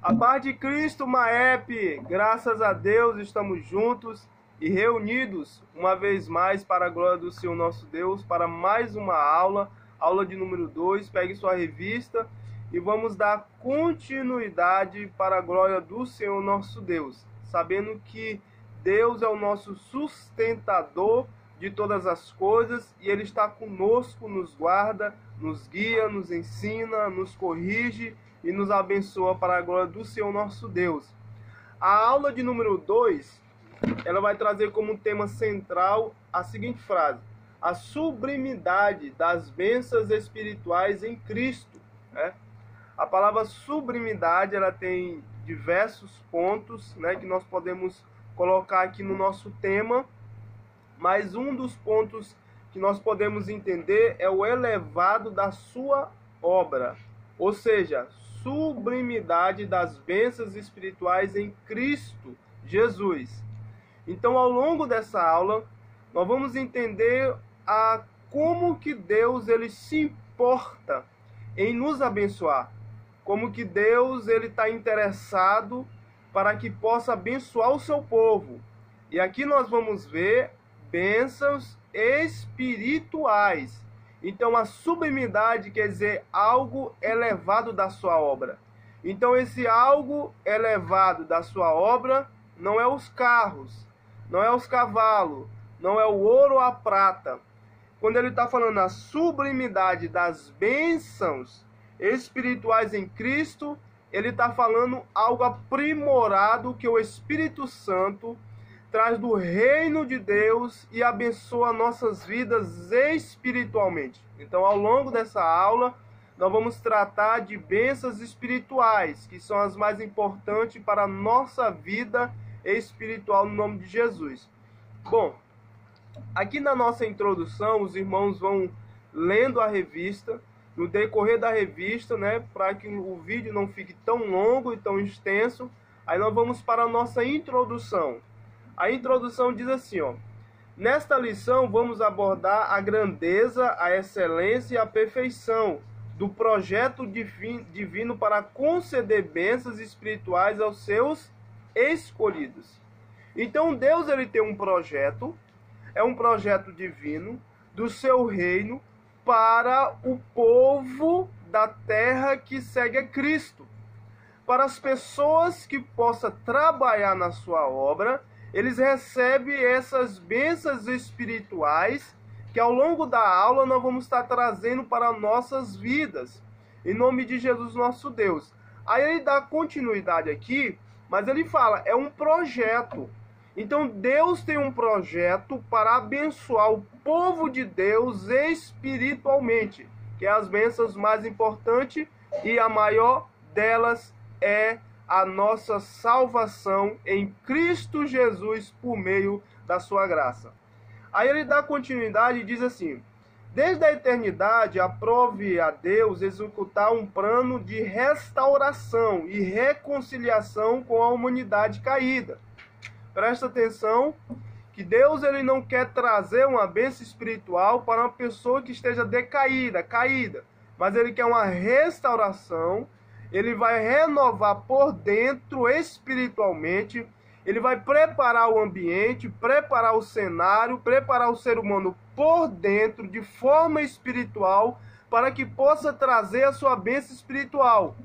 A paz de Cristo, Maep, graças a Deus estamos juntos e reunidos uma vez mais para a glória do Senhor nosso Deus, para mais uma aula de número 2. Pegue sua revista e vamos dar continuidade para a glória do Senhor nosso Deus, sabendo que Deus é o nosso sustentador de todas as coisas e Ele está conosco, nos guarda, nos guia, nos ensina, nos corrige e nos abençoa para a glória do Senhor nosso Deus. A aula de número 2, ela vai trazer como tema central a seguinte frase: a sublimidade das bênçãos espirituais em Cristo. A palavra sublimidade, ela tem diversos pontos, que nós podemos colocar aqui no nosso tema, mas um dos pontos que nós podemos entender é o elevado da sua obra, ou seja, sublimidade das bênçãos espirituais em Cristo Jesus. Então, ao longo dessa aula, nós vamos entender como que Deus ele se importa em nos abençoar, como que Deus ele está interessado para que possa abençoar o seu povo. E aqui nós vamos ver bênçãos espirituais. Então, a sublimidade quer dizer algo elevado da sua obra. Então, esse algo elevado da sua obra não é os carros, não é os cavalos, não é o ouro ou a prata. Quando ele está falando a sublimidade das bênçãos espirituais em Cristo, ele está falando algo aprimorado que o Espírito Santo traz do reino de Deus e abençoa nossas vidas espiritualmente. Então, ao longo dessa aula, nós vamos tratar de bênçãos espirituais, que são as mais importantes para a nossa vida espiritual, no nome de Jesus. Bom, aqui na nossa introdução, os irmãos vão lendo a revista. No decorrer da revista, para que o vídeo não fique tão longo e tão extenso, aí nós vamos para a nossa introdução. A introdução diz assim, nesta lição vamos abordar a grandeza, a excelência e a perfeição do projeto divino para conceder bênçãos espirituais aos seus escolhidos. Então Deus ele tem um projeto, é um projeto divino do seu reino para o povo da terra que segue a Cristo. Para as pessoas que possam trabalhar na sua obra, eles recebem essas bênçãos espirituais que ao longo da aula nós vamos estar trazendo para nossas vidas, em nome de Jesus nosso Deus. Aí ele dá continuidade aqui, mas ele fala, é um projeto. Então Deus tem um projeto para abençoar o povo de Deus espiritualmente, que é as bênçãos mais importantes, e a maior delas é a nossa salvação em Cristo Jesus por meio da sua graça. Aí ele dá continuidade e diz assim: desde a eternidade aprove a Deus executar um plano de restauração e reconciliação com a humanidade caída. Presta atenção que Deus ele não quer trazer uma bênção espiritual para uma pessoa que esteja decaída, caída, mas ele quer uma restauração. Ele vai renovar por dentro espiritualmente, ele vai preparar o ambiente, preparar o cenário, preparar o ser humano por dentro de forma espiritual para que possa trazer a sua bênção espiritual.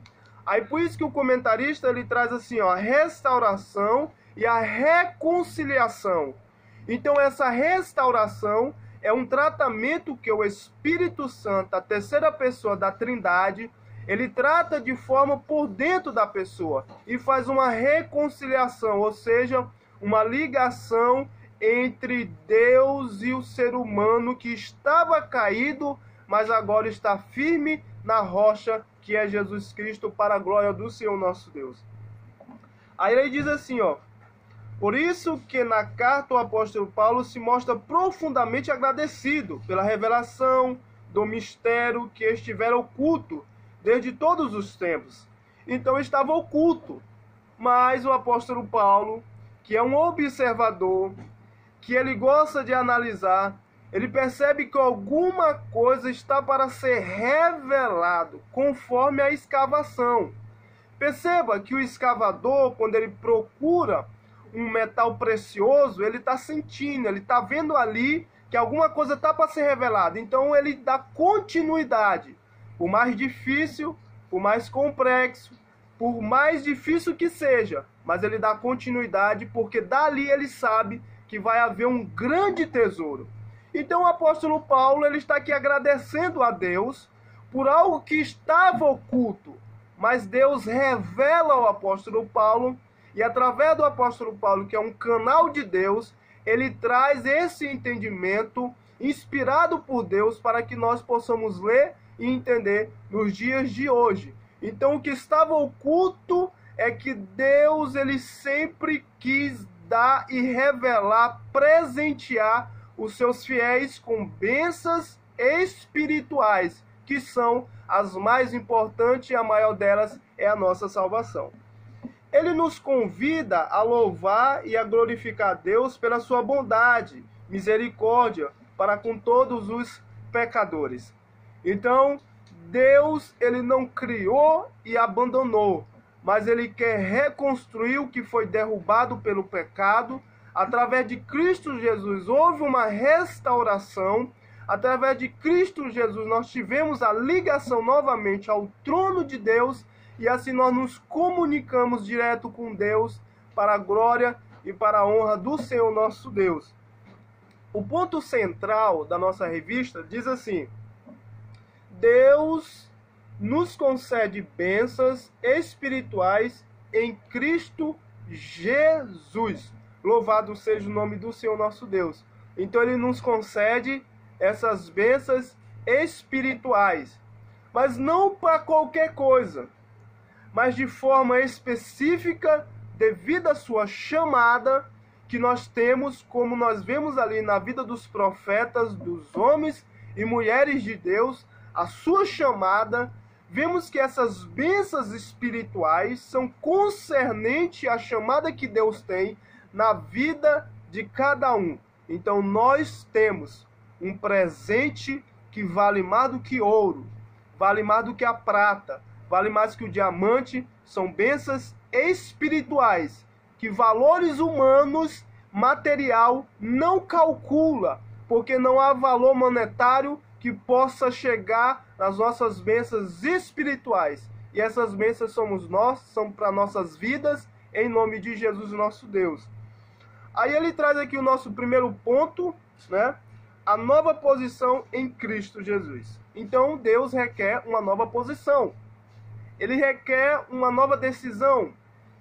Aí por isso que o comentarista ele traz assim, a restauração e a reconciliação. Então essa restauração é um tratamento que o Espírito Santo, a terceira pessoa da Trindade, ele trata de forma por dentro da pessoa e faz uma reconciliação, ou seja, uma ligação entre Deus e o ser humano que estava caído, mas agora está firme na rocha que é Jesus Cristo, para a glória do Senhor nosso Deus. Aí ele diz assim, por isso que na carta o apóstolo Paulo se mostra profundamente agradecido pela revelação do mistério que estivera oculto desde todos os tempos. Então estava oculto, mas o apóstolo Paulo, que é um observador, que ele gosta de analisar, ele percebe que alguma coisa está para ser revelado, conforme a escavação. Perceba que o escavador, quando ele procura um metal precioso, ele está sentindo, ele está vendo ali que alguma coisa está para ser revelada. Então ele dá continuidade. Por mais difícil, por mais complexo, por mais difícil que seja, mas ele dá continuidade porque dali ele sabe que vai haver um grande tesouro. Então o apóstolo Paulo, ele está aqui agradecendo a Deus por algo que estava oculto, mas Deus revela ao apóstolo Paulo, e através do apóstolo Paulo, que é um canal de Deus, ele traz esse entendimento inspirado por Deus para que nós possamos ler e entender nos dias de hoje. Então o que estava oculto é que Deus, ele sempre quis dar e revelar, presentear os seus fiéis com bênçãos espirituais, que são as mais importantes, e a maior delas é a nossa salvação. Ele nos convida a louvar e a glorificar a Deus pela sua bondade, misericórdia para com todos os pecadores. Então, Deus, ele não criou e abandonou, mas ele quer reconstruir o que foi derrubado pelo pecado. Através de Cristo Jesus houve uma restauração. Através de Cristo Jesus nós tivemos a ligação novamente ao trono de Deus, e assim nós nos comunicamos direto com Deus para a glória e para a honra do Senhor nosso Deus. O ponto central da nossa revista diz assim: Deus nos concede bênçãos espirituais em Cristo Jesus. Louvado seja o nome do Senhor nosso Deus. Então ele nos concede essas bênçãos espirituais, mas não para qualquer coisa, mas de forma específica, devido à sua chamada que nós temos, como nós vemos ali na vida dos profetas, dos homens e mulheres de Deus, a sua chamada. Vemos que essas bênçãos espirituais são concernentes à chamada que Deus tem na vida de cada um. Então nós temos um presente que vale mais do que ouro, vale mais do que a prata, vale mais que o diamante. São bênçãos espirituais que valores humanos, material, não calcula, porque não há valor monetário que possa chegar nas nossas bênçãos espirituais. E essas bênçãos somos nós, são para nossas vidas, em nome de Jesus, nosso Deus. Aí ele traz aqui o nosso primeiro ponto, né? A nova posição em Cristo Jesus. Então Deus requer uma nova posição. Ele requer uma nova decisão.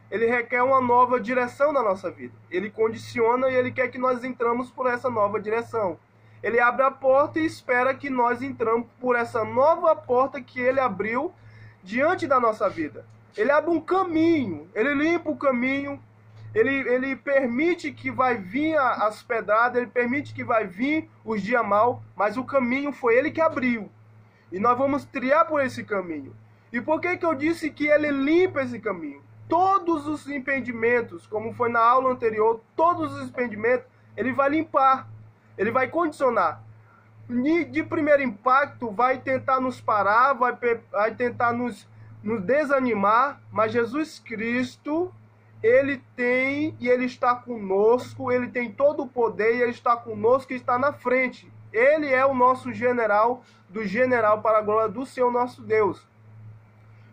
Ele requer uma nova direção na nossa vida. Ele condiciona e ele quer que nós entramos por essa nova direção. Ele abre a porta e espera que nós entramos por essa nova porta que ele abriu diante da nossa vida. Ele abre um caminho, ele limpa o caminho, ele permite que vai vir as pedradas, ele permite que vai vir os dias maus, mas o caminho foi ele que abriu. E nós vamos trilhar por esse caminho. E por que eu disse que ele limpa esse caminho? Todos os impedimentos, como foi na aula anterior, todos os impedimentos, ele vai limpar. Ele vai condicionar. De primeiro impacto, vai tentar nos parar, vai tentar nos desanimar, mas Jesus Cristo, ele tem e ele está conosco, ele tem todo o poder e ele está conosco e está na frente. Ele é o nosso general, do general para a glória do Senhor nosso Deus.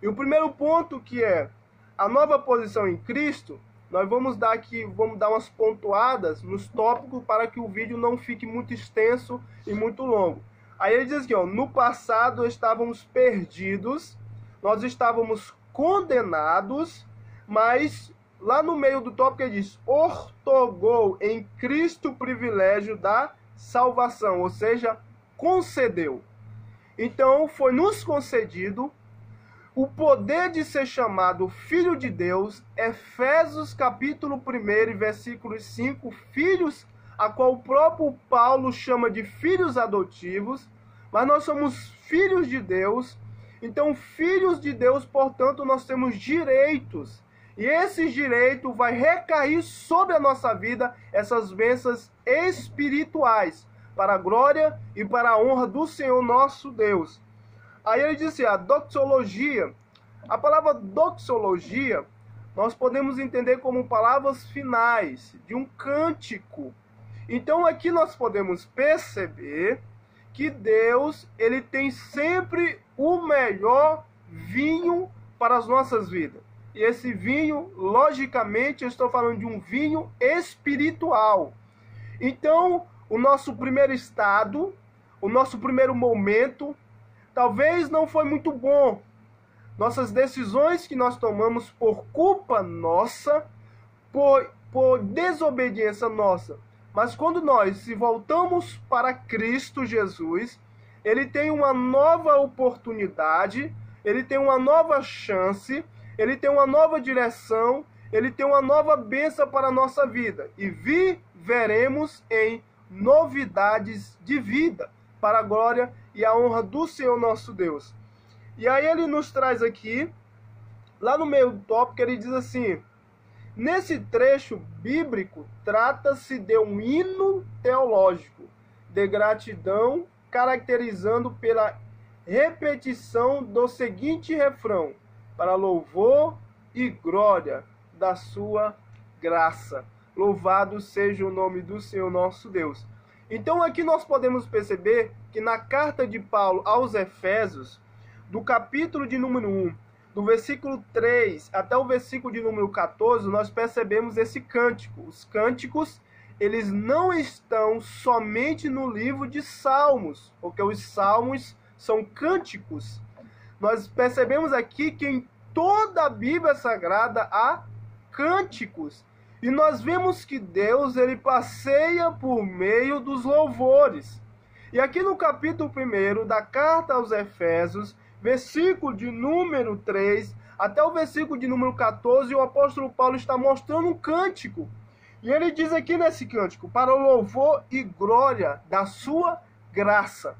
E o primeiro ponto, que é a nova posição em Cristo, nós vamos dar umas pontuadas nos tópicos para que o vídeo não fique muito extenso e muito longo. Aí ele diz aqui, ó, no passado estávamos perdidos, nós estávamos condenados, mas lá no meio do tópico ele diz, ortogou em Cristo o privilégio da salvação, ou seja, concedeu. Então foi nos concedido o poder de ser chamado Filho de Deus. Efésios capítulo 1, versículo 5, filhos, a qual o próprio Paulo chama de filhos adotivos, mas nós somos filhos de Deus. Então, filhos de Deus, portanto, nós temos direitos, e esses direitos vai recair sobre a nossa vida essas bênçãos espirituais, para a glória e para a honra do Senhor nosso Deus. Aí ele disse, a doxologia, A palavra doxologia, nós podemos entender como palavras finais de um cântico. Então aqui nós podemos perceber que Deus, ele tem sempre o melhor vinho para as nossas vidas. E esse vinho, logicamente, eu estou falando de um vinho espiritual. Então, o nosso primeiro estado, o nosso primeiro momento, talvez não foi muito bom. Nossas decisões que nós tomamos por culpa nossa, por desobediência nossa. Mas quando nós se voltamos para Cristo Jesus, ele tem uma nova oportunidade, ele tem uma nova chance, ele tem uma nova direção, ele tem uma nova bênção para a nossa vida. E viveremos em novidades de vida, para a glória e a honra do Senhor nosso Deus. E aí ele nos traz aqui, lá no meio do tópico, ele diz assim: nesse trecho bíblico, trata-se de um hino teológico de gratidão, caracterizando pela repetição do seguinte refrão: para louvor e glória da sua graça. Louvado seja o nome do Senhor nosso Deus. Então aqui nós podemos perceber que na carta de Paulo aos Efésios, do capítulo de número 1, do versículo 3 até o versículo de número 14, nós percebemos esse cântico. Os cânticos, eles não estão somente no livro de Salmos, porque os Salmos são cânticos. Nós percebemos aqui que em toda a Bíblia Sagrada há cânticos. E nós vemos que Deus, ele passeia por meio dos louvores. E aqui no capítulo 1 da carta aos Efésios, versículo de número 3 até o versículo de número 14, o apóstolo Paulo está mostrando um cântico. E ele diz aqui nesse cântico: para o louvor e glória da sua graça.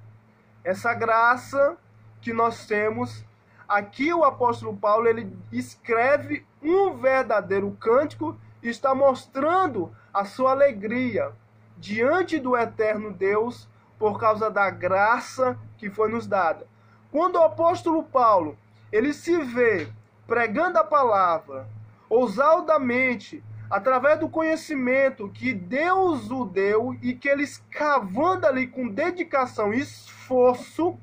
Essa graça que nós temos, aqui o apóstolo Paulo, ele escreve um verdadeiro cântico e está mostrando a sua alegria diante do eterno Deus por causa da graça que foi nos dada. Quando o apóstolo Paulo, ele se vê pregando a palavra, ousadamente, através do conhecimento que Deus o deu e que ele escavando ali com dedicação e esforço,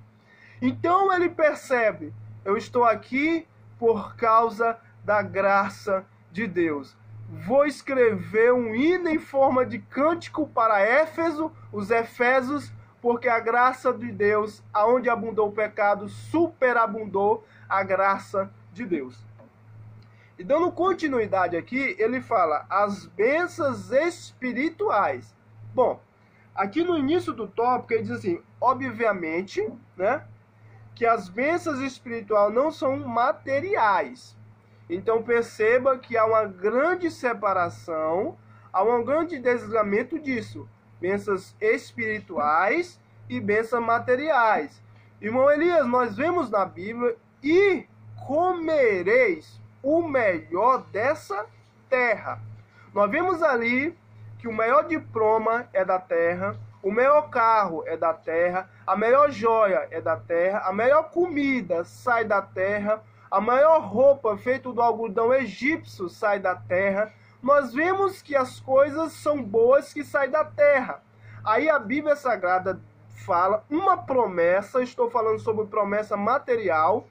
então ele percebe: eu estou aqui por causa da graça de Deus. Vou escrever um hino em forma de cântico para Éfeso, os Efésios, porque a graça de Deus, aonde abundou o pecado, superabundou a graça de Deus. E dando continuidade aqui, ele fala as bênçãos espirituais. Bom, aqui no início do tópico ele diz assim: obviamente, né, que as bênçãos espirituais não são materiais. Então perceba que há uma grande separação, há um grande desligamento disso. Bênçãos espirituais e bênçãos materiais. Irmão Elias, nós vemos na Bíblia: e comereis o melhor dessa terra. Nós vemos ali que o melhor diploma é da terra, o melhor carro é da terra, a melhor joia é da terra, a melhor comida sai da terra, a maior roupa feita do algodão egípcio sai da terra. Nós vemos que as coisas são boas que saem da terra. Aí a Bíblia Sagrada fala uma promessa, estou falando sobre promessa material.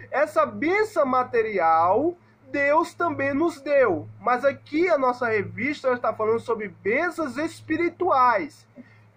Essa bênção material, Deus também nos deu. Mas aqui a nossa revista está falando sobre bênçãos espirituais.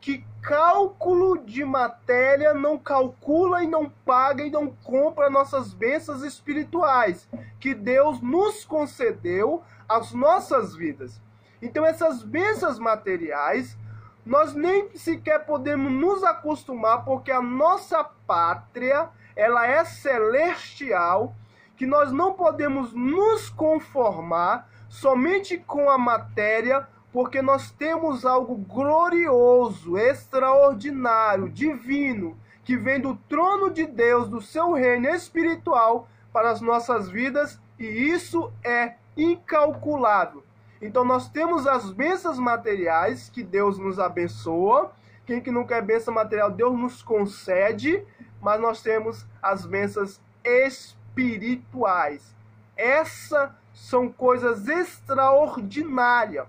Que cálculo de matéria não calcula e não paga e não compra nossas bênçãos espirituais, que Deus nos concedeu às nossas vidas. Então essas bênçãos materiais, nós nem sequer podemos nos acostumar, porque a nossa pátria, ela é celestial, que nós não podemos nos conformar somente com a matéria, porque nós temos algo glorioso, extraordinário, divino, que vem do trono de Deus, do seu reino espiritual para as nossas vidas, e isso é incalculável. Então nós temos as bênçãos materiais, que Deus nos abençoa. Quem que não quer bênção material, Deus nos concede, mas nós temos as bênçãos espirituais. espirituais. Essas são coisas extraordinárias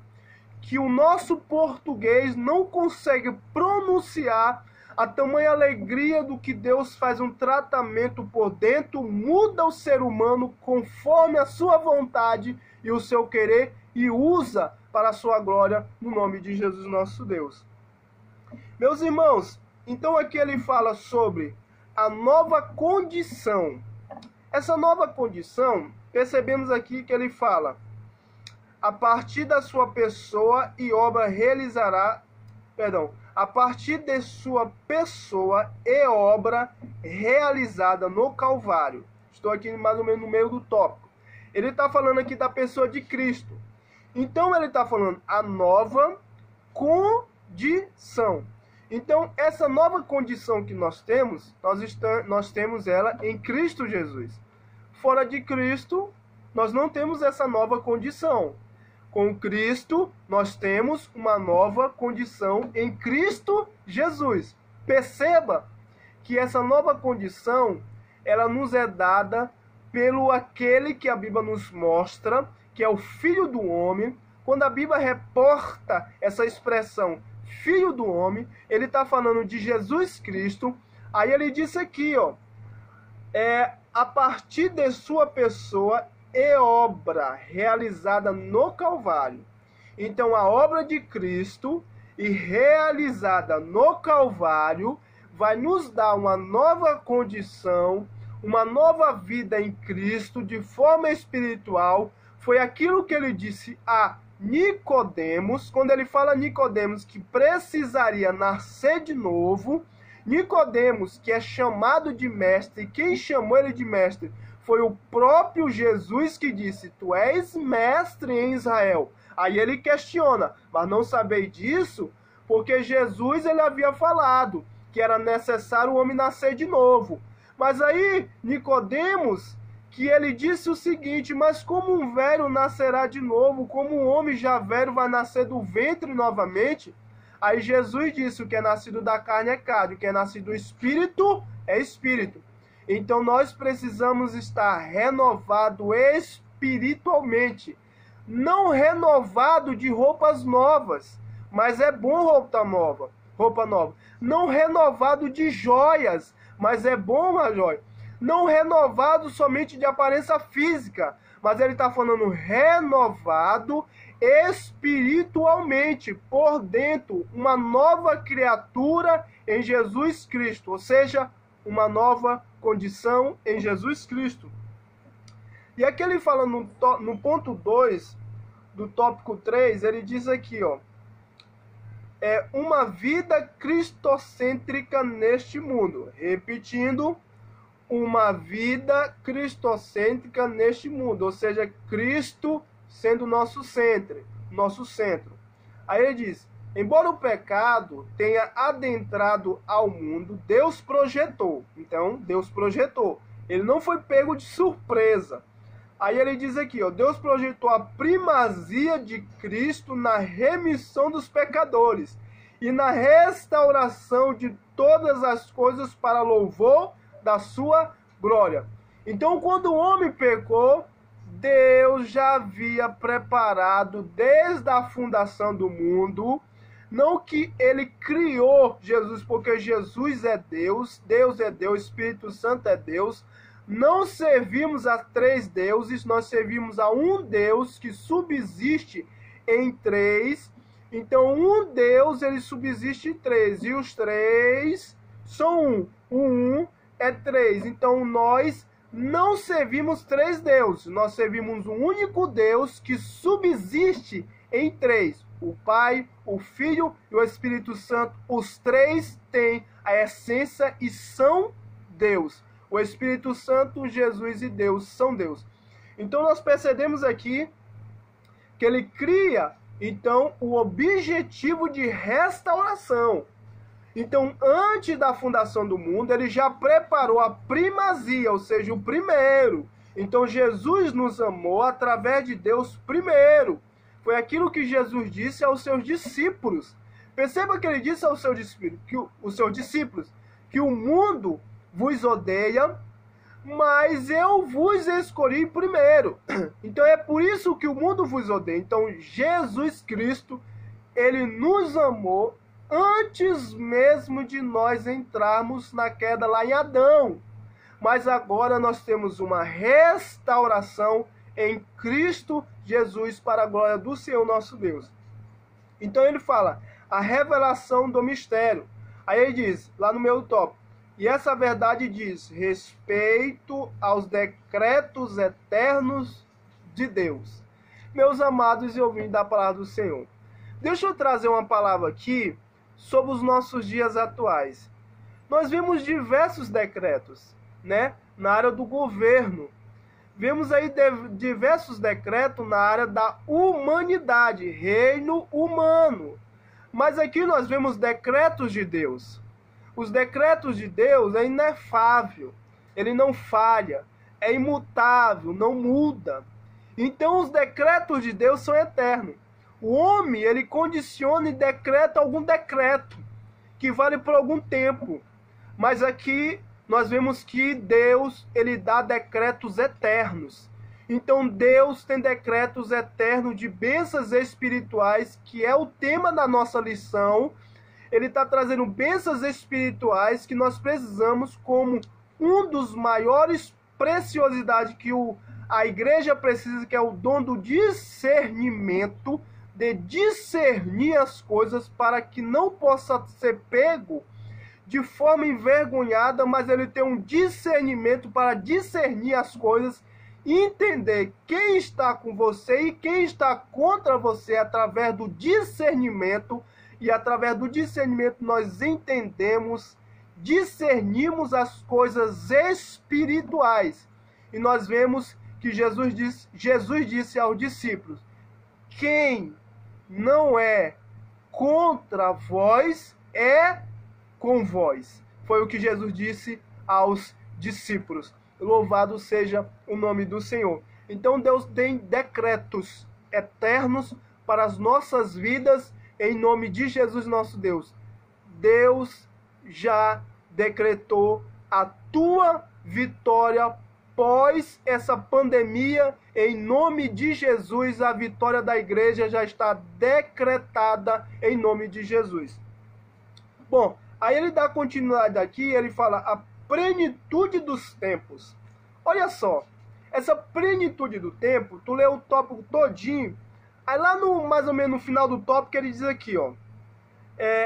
que o nosso português não consegue pronunciar. A tamanha alegria do que Deus faz um tratamento por dentro, muda o ser humano conforme a sua vontade e o seu querer e usa para a sua glória no nome de Jesus nosso Deus. Meus irmãos, então aqui ele fala sobre a nova condição. Essa nova condição, percebemos aqui que ele fala: a partir da sua pessoa e obra realizará, a partir de sua pessoa e obra realizada no Calvário. Estou aqui mais ou menos no meio do tópico. Ele está falando aqui da pessoa de Cristo. Então ele está falando a nova condição. Então essa nova condição que nós temos ela em Cristo Jesus. Fora de Cristo, nós não temos essa nova condição. Com Cristo, nós temos uma nova condição em Cristo Jesus. Perceba que essa nova condição, ela nos é dada pelo aquele que a Bíblia nos mostra, que é o Filho do Homem. Quando a Bíblia reporta essa expressão, Filho do Homem, ele está falando de Jesus Cristo. Aí ele disse aqui, a partir de sua pessoa e obra realizada no Calvário. Então a obra de Cristo e realizada no Calvário vai nos dar uma nova condição, uma nova vida em Cristo de forma espiritual. Foi aquilo que ele disse a Nicodemos, quando ele fala a Nicodemos que precisaria nascer de novo. Nicodemos, que é chamado de mestre, quem chamou ele de mestre foi o próprio Jesus, que disse: tu és mestre em Israel. Aí ele questiona: mas não sabeis disso? Porque Jesus ele havia falado que era necessário o homem nascer de novo. Mas aí Nicodemos, que ele disse o seguinte: mas como um velho nascerá de novo? Como um homem já velho vai nascer do ventre novamente? Aí Jesus disse: o que é nascido da carne é carne, o que é nascido do espírito é espírito. Então nós precisamos estar renovado espiritualmente, não renovado de roupas novas, mas é bom roupa nova. Não renovado de joias, mas é bom uma joia. Não renovado somente de aparência física, mas ele está falando renovado espiritualmente, por dentro, uma nova criatura em Jesus Cristo, ou seja, uma nova condição em Jesus Cristo. E aqui ele fala no ponto 2 do tópico 3, ele diz aqui, é uma vida cristocêntrica neste mundo. Repetindo, uma vida cristocêntrica neste mundo, ou seja, Cristo sendo nosso centro. Aí ele diz: embora o pecado tenha adentrado ao mundo, Deus projetou. Então, Deus projetou. Ele não foi pego de surpresa. Aí ele diz aqui, Deus projetou a primazia de Cristo na remissão dos pecadores e na restauração de todas as coisas para louvor da sua glória. Então, quando o homem pecou, Deus já havia preparado desde a fundação do mundo. Não que ele criou Jesus, porque Jesus é Deus, Deus é Deus, Espírito Santo é Deus. Não servimos a três deuses, nós servimos a um Deus que subsiste em três. Então, um Deus, ele subsiste em três, e os três são um. O um é três. Então, nós não servimos três deuses, nós servimos um único Deus que subsiste em três. O Pai, o Filho e o Espírito Santo, os três têm a essência e são Deus. O Espírito Santo, Jesus e Deus são Deus. Então nós percebemos aqui que ele cria, então, o objetivo de restauração. Então, antes da fundação do mundo, ele já preparou a primazia, ou seja, o primeiro. Então, Jesus nos amou através de Deus primeiro. Foi aquilo que Jesus disse aos seus discípulos. Perceba que ele disse aos seus discípulos que o mundo vos odeia, mas eu vos escolhi primeiro. Então é por isso que o mundo vos odeia. Então Jesus Cristo, ele nos amou antes mesmo de nós entrarmos na queda lá em Adão. Mas agora nós temos uma restauração em Cristo Jesus para a glória do Senhor nosso Deus. Então ele fala a revelação do mistério. Aí ele diz, lá no meu tópico, e essa verdade diz respeito aos decretos eternos de Deus. Meus amados e ouvintes da palavra do Senhor, deixa eu trazer uma palavra aqui sobre os nossos dias atuais. Nós vimos diversos decretos, né, na área do governo. Vemos aí diversos decretos na área da humanidade, reino humano. Mas aqui nós vemos decretos de Deus. Os decretos de Deus é inefável, ele não falha, é imutável, não muda. Então os decretos de Deus são eternos. O homem, ele condiciona e decreta algum decreto, que vale por algum tempo. Mas aqui nós vemos que Deus, ele dá decretos eternos. Então Deus tem decretos eternos de bênçãos espirituais, que é o tema da nossa lição. Ele está trazendo bênçãos espirituais que nós precisamos como um dos maiores preciosidades que a igreja precisa, que é o dom do discernimento, de discernir as coisas para que não possa ser pego de forma envergonhada, mas ele tem um discernimento para discernir as coisas e entender quem está com você e quem está contra você através do discernimento. E através do discernimento nós entendemos, discernimos as coisas espirituais. E nós vemos que Jesus disse aos discípulos, quem não é contra vós é com vós. Foi o que Jesus disse aos discípulos. Louvado seja o nome do Senhor. Então Deus tem decretos eternos para as nossas vidas, em nome de Jesus nosso Deus. Deus já decretou a tua vitória pós essa pandemia. Em nome de Jesus, a vitória da igreja já está decretada em nome de Jesus. Bom, aí ele dá continuidade aqui, ele fala a plenitude dos tempos. Olha só, essa plenitude do tempo, tu lê o tópico todinho. Aí lá no mais ou menos no final do tópico ele diz aqui, ó.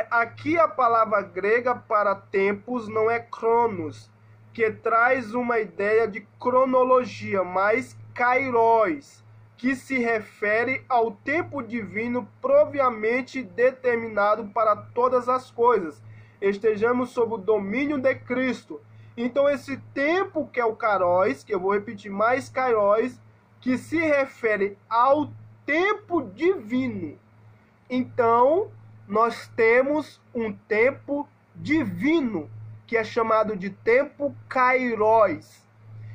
Aqui a palavra grega para tempos não é cronos, que traz uma ideia de cronologia, mas kairos, que se refere ao tempo divino propriamente determinado para todas as coisas. Estejamos sob o domínio de Cristo. Então esse tempo que é o kairos, que eu vou repetir mais kairos, que se refere ao tempo divino. Então, nós temos um tempo divino, que é chamado de tempo kairos.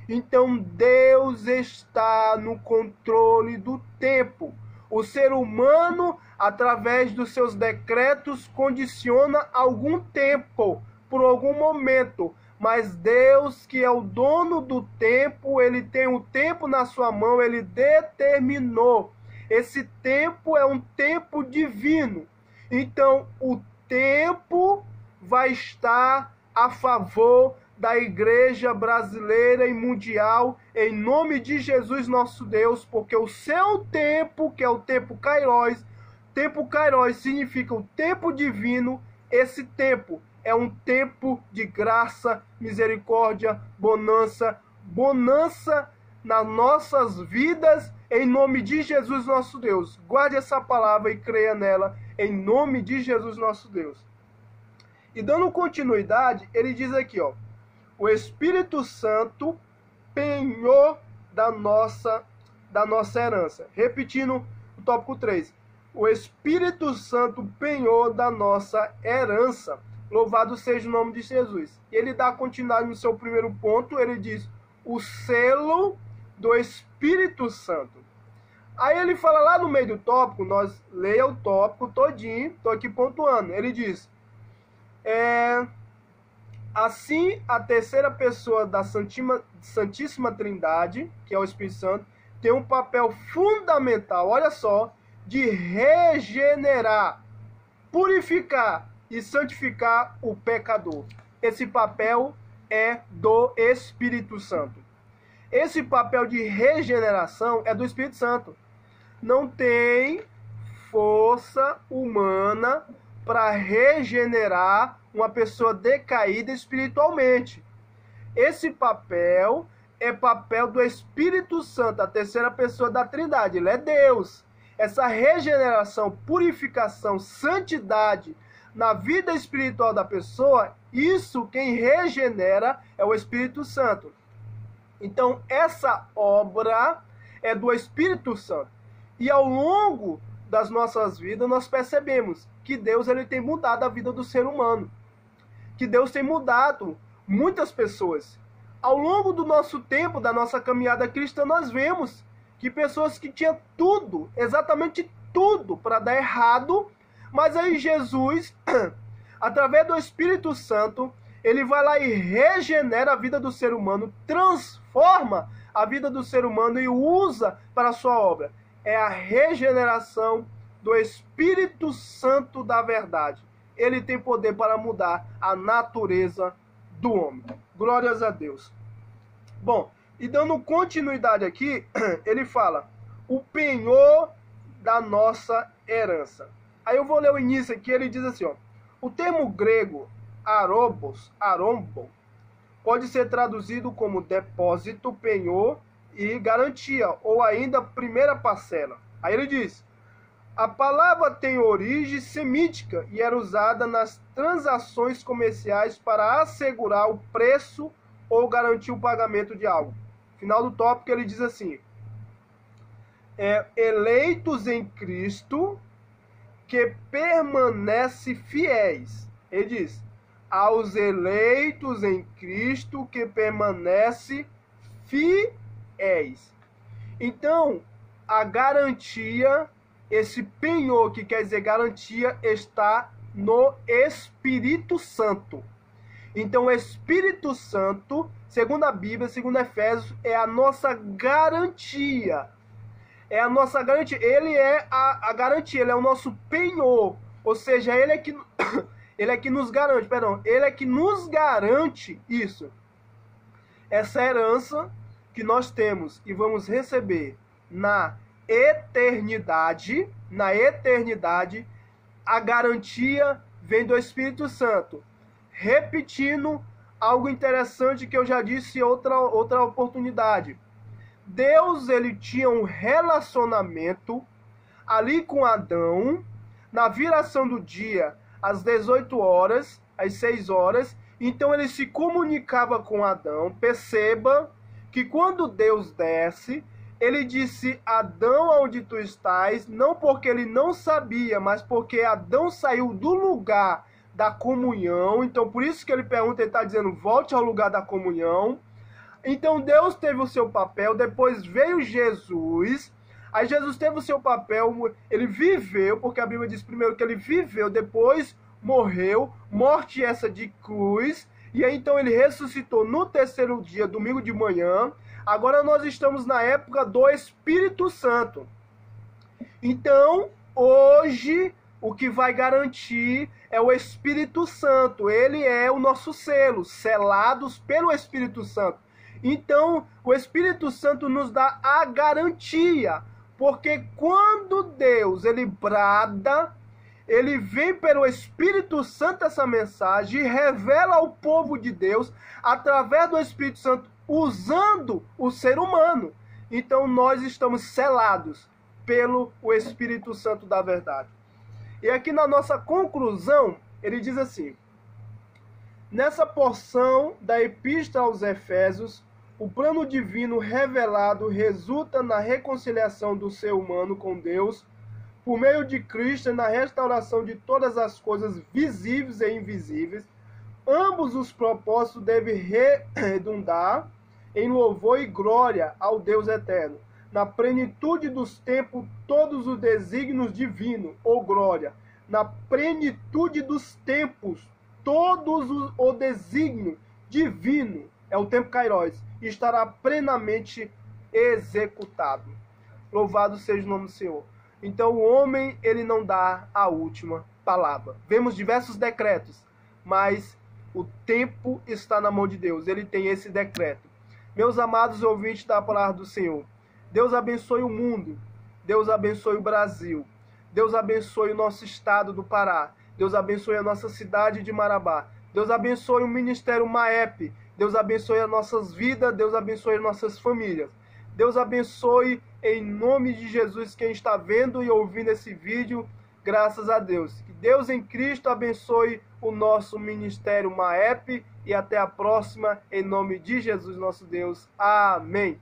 Então, Deus está no controle do tempo. O ser humano, através dos seus decretos, condiciona algum tempo, por algum momento. Mas Deus, que é o dono do tempo, ele tem o tempo na sua mão, ele determinou. Esse tempo é um tempo divino. Então, o tempo vai estar a favor da igreja brasileira e mundial, em nome de Jesus nosso Deus, porque o seu tempo, que é o tempo kairos significa o tempo divino. Esse tempo é um tempo de graça, misericórdia, bonança nas nossas vidas, em nome de Jesus nosso Deus. Guarde essa palavra e creia nela, em nome de Jesus nosso Deus. E dando continuidade, ele diz aqui, ó, o Espírito Santo penhor da nossa herança. Repetindo o tópico 3. O Espírito Santo penhor da nossa herança. Louvado seja o nome de Jesus. E ele dá continuidade no seu primeiro ponto, ele diz, o selo do Espírito Santo. Aí ele fala lá no meio do tópico, nós leia o tópico todinho, estou aqui pontuando. Ele diz, Assim, a terceira pessoa da Santíssima Trindade, que é o Espírito Santo, tem um papel fundamental, olha só, de regenerar, purificar e santificar o pecador. Esse papel é do Espírito Santo. Esse papel de regeneração é do Espírito Santo. Não tem força humana para regenerar uma pessoa decaída espiritualmente. Esse papel é papel do Espírito Santo, a terceira pessoa da Trindade. Ele é Deus. Essa regeneração, purificação, santidade na vida espiritual da pessoa, isso quem regenera é o Espírito Santo. Então, essa obra é do Espírito Santo. E ao longo das nossas vidas, nós percebemos que Deus ele tem mudado a vida do ser humano. Que Deus tem mudado muitas pessoas. Ao longo do nosso tempo, da nossa caminhada cristã, nós vemos que pessoas que tinham tudo, exatamente tudo, para dar errado, mas aí Jesus, através do Espírito Santo, ele vai lá e regenera a vida do ser humano, transforma a vida do ser humano e usa para a sua obra. É a regeneração do Espírito Santo da verdade. Ele tem poder para mudar a natureza do homem. Glórias a Deus. Bom, e dando continuidade aqui, ele fala, o penhor da nossa herança. Aí eu vou ler o início aqui, ele diz assim, ó, o termo grego arombo, pode ser traduzido como depósito, penhor e garantia, ou ainda primeira parcela. Aí ele diz, a palavra tem origem semítica e era usada nas transações comerciais para assegurar o preço ou garantir o pagamento de algo. Final do tópico ele diz assim, eleitos em Cristo que permanecem fiéis. Ele diz, aos eleitos em Cristo que permanecem fiéis. Então, a garantia, esse penhor, que quer dizer garantia, está no Espírito Santo. Então, o Espírito Santo, segundo a Bíblia, segundo Efésios, é a nossa garantia. É a nossa garantia. Ele é a garantia, ele é o nosso penhor. Ou seja, ele é que nos garante, ele é que nos garante isso. Essa herança que nós temos e vamos receber na eternidade, a garantia vem do Espírito Santo. Repetindo algo interessante que eu já disse em outra oportunidade. Deus, ele tinha um relacionamento ali com Adão, na viração do dia, às 18 horas, às 6 horas, então ele se comunicava com Adão. Perceba que quando Deus desce, ele disse, Adão, onde tu estás, não porque ele não sabia, mas porque Adão saiu do lugar da comunhão. Então, por isso que ele pergunta, ele está dizendo, volte ao lugar da comunhão. Então, Deus teve o seu papel, depois veio Jesus, aí Jesus teve o seu papel, ele viveu, porque a Bíblia diz primeiro que ele viveu, depois morreu, morte essa de cruz, e aí então ele ressuscitou no terceiro dia, domingo de manhã. Agora nós estamos na época do Espírito Santo. Então, hoje, o que vai garantir é o Espírito Santo. Ele é o nosso selo, selados pelo Espírito Santo. Então, o Espírito Santo nos dá a garantia, porque quando Deus, ele brada, ele vem pelo Espírito Santo essa mensagem e revela ao povo de Deus, através do Espírito Santo, usando o ser humano. Então, nós estamos selados pelo Espírito Santo da verdade. E aqui na nossa conclusão, ele diz assim, nessa porção da Epístola aos Efésios, o plano divino revelado resulta na reconciliação do ser humano com Deus, por meio de Cristo e na restauração de todas as coisas visíveis e invisíveis. Ambos os propósitos devem redundar em louvor e glória ao Deus eterno. Na plenitude dos tempos, todos os desígnios divinos, ou glória. Na plenitude dos tempos, o desígnio divino, é o tempo Kairos, estará plenamente executado. Louvado seja o nome do Senhor. Então o homem, ele não dá a última palavra. Vemos diversos decretos, mas o tempo está na mão de Deus. Ele tem esse decreto. Meus amados ouvintes da palavra do Senhor, Deus abençoe o mundo. Deus abençoe o Brasil. Deus abençoe o nosso estado do Pará. Deus abençoe a nossa cidade de Marabá. Deus abençoe o Ministério Maep. Deus abençoe as nossas vidas. Deus abençoe as nossas famílias. Deus abençoe em nome de Jesus quem está vendo e ouvindo esse vídeo. Graças a Deus. Que Deus em Cristo abençoe o nosso Ministério Maep. E até a próxima, em nome de Jesus nosso Deus. Amém.